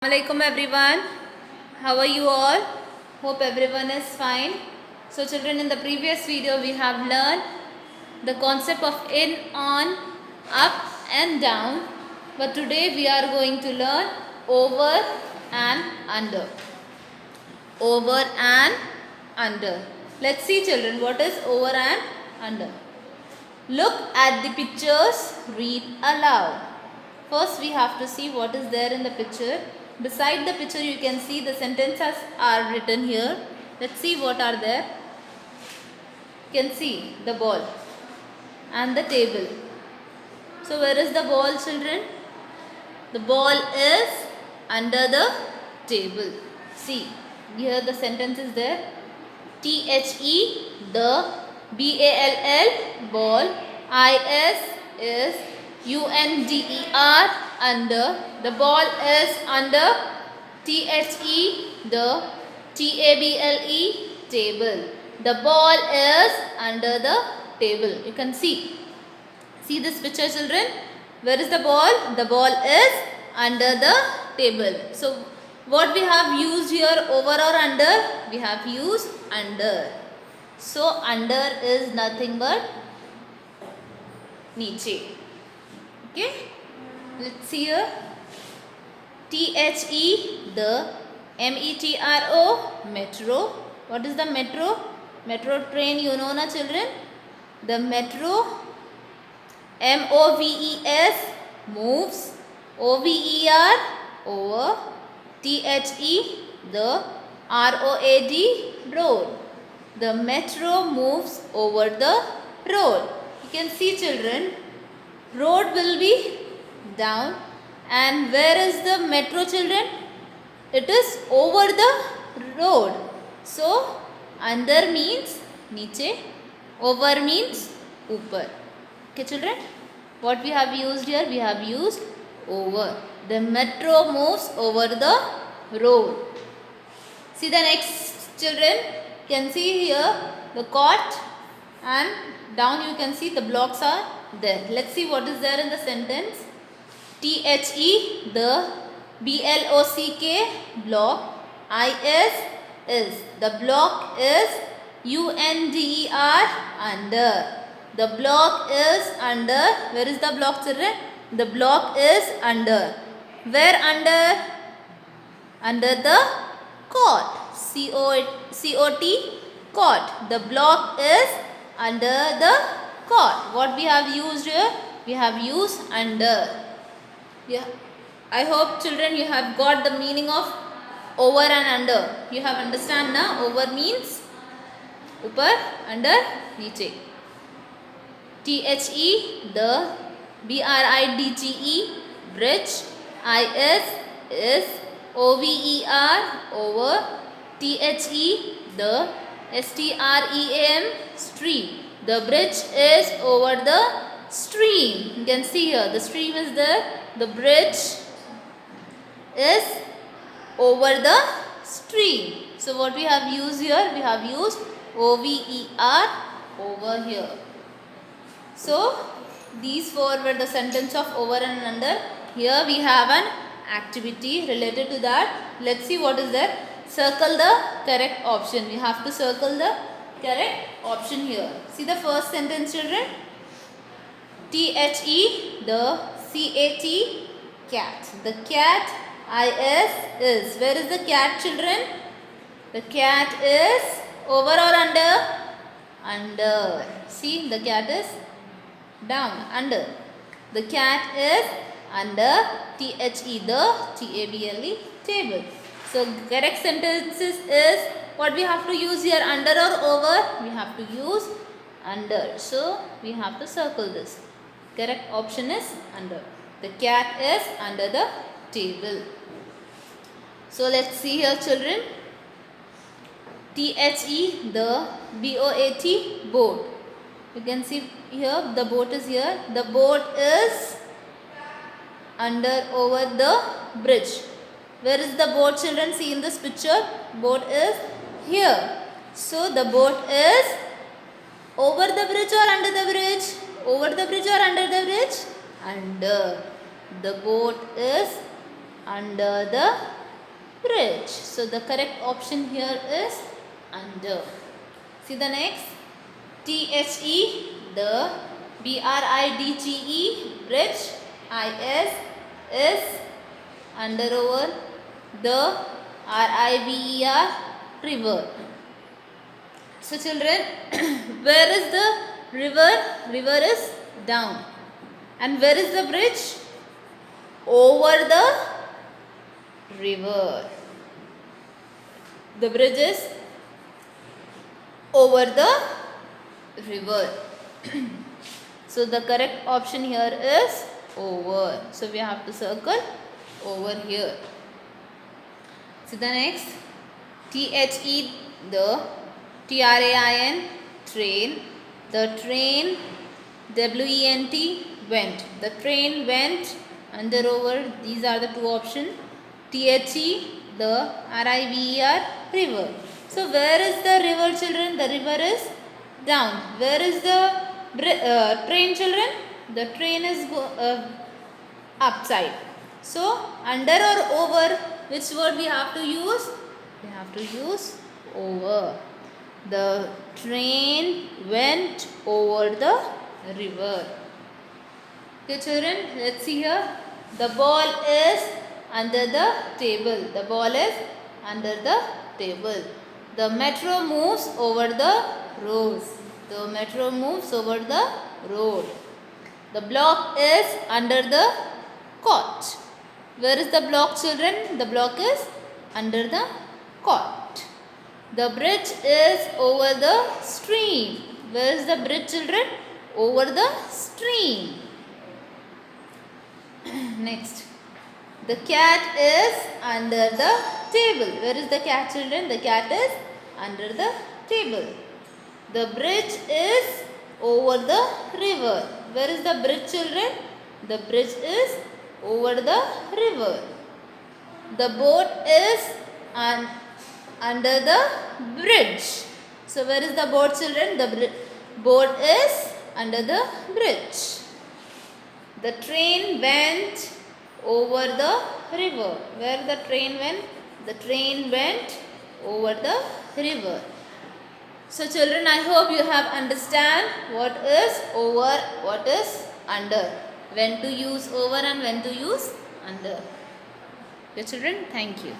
Assalamualaikum everyone. How are you all? Hope everyone is fine. So children, in the previous video we have learned the concept of in, on, up and down. But today we are going to learn over and under. Over and under. Let's see children, what is over and under. Look at the pictures, read aloud. First we have to see what is there in the picture. Beside the picture you can see the sentences are written here. Let's see what are there. You can see the ball and the table. So where is the ball children? The ball is under the table. See, here the sentence is there. THE, the, BALL, ball, IS is UNDER, under, the ball is under, THE, the, TABLE, table. The ball is under the table. You can see. See this picture children. Where is the ball? The ball is under the table. So what we have used here, over or under? We have used under. So under is nothing but niche. Okay. Let's see here. THE, the, METRO, metro. What is the metro? Metro train, you know na children? The metro. MOVES, moves. OVER, over. THE, the, ROAD, road. The metro moves over the road. You can see children, road will be down. And where is the metro children? It is over the road. So, under means niche, over means upar. Okay children, what we have used here? We have used over. The metro moves over the road. See the next children, you can see here the cot and down you can see the blocks are there. Let's see what is there in the sentence. THE, the, BLOCK, block, is, the block is UNDER, under. The block is under. Where is the block children? The block is under. Where under? Under the cot. COT, cot. The block is under the cot. What we have used here? We have used under. Yeah. I hope children you have got the meaning of over and under. You have understand now? Over means upar, under, niche. THE, the, BRIDGE, bridge, is, OVER, over, THE, the, STREAM, stream. The bridge is over the stream. You can see here the stream is there. The bridge is over the stream. So what we have used here? We have used OVER over here. So these four were the sentence of over and under. Here we have an activity related to that. Let's see what is there. Circle the correct option. We have to circle the correct option here. See the first sentence children. THE, the, cat. The cat, is. Where is the cat children? The cat is over or under? Under. See the cat is down, under. The cat is under, THE, the, TABLE, table. So correct sentences is what we have to use here, under or over? We have to use under. So we have to circle this. Correct option is under. The cat is under the table. So let's see here children. THE, the, BOAT, boat. You can see here the boat is here. The boat is under, over the bridge. Where is the boat children? See in this picture. Boat is here. So the boat is over the bridge or under the bridge? Over the bridge or under the bridge? Under. The boat is under the bridge. So the correct option here is under. See the next. THE, the. BRIDGE, bridge. IS is under over. The. RIVER, river. So children, where is the river? River is down. And where is the bridge? Over the river. The bridge is over the river. So the correct option here is over. So we have to circle over here. See the next. THE, the. TRAIN, train. The train. WENT, went. The train went under over. These are the two options. THE, the. RIVER, river. So where is the river, children? The river is down. Where is the train, children? The train is upside. So under or over, which word we have to use? We have to use over. The train went over the river. Okay children, let's see here. The ball is under the table. The ball is under the table. The metro moves over the roads. The metro moves over the road. The block is under the cot. Where is the block, children? The block is under the cot. The bridge is over the stream. Where is the bridge, children? Over the stream. Next. The cat is under the table. Where is the cat, children? The cat is under the table. The bridge is over the river. Where is the bridge, children? The bridge is over the river. The boat is under the bridge. So where is the boat, children? The boat is under the bridge. The train went over the river. Where the train went? The train went over the river. So children, I hope you have understand what is over, what is under. When to use over and when to use under. Okay children, thank you.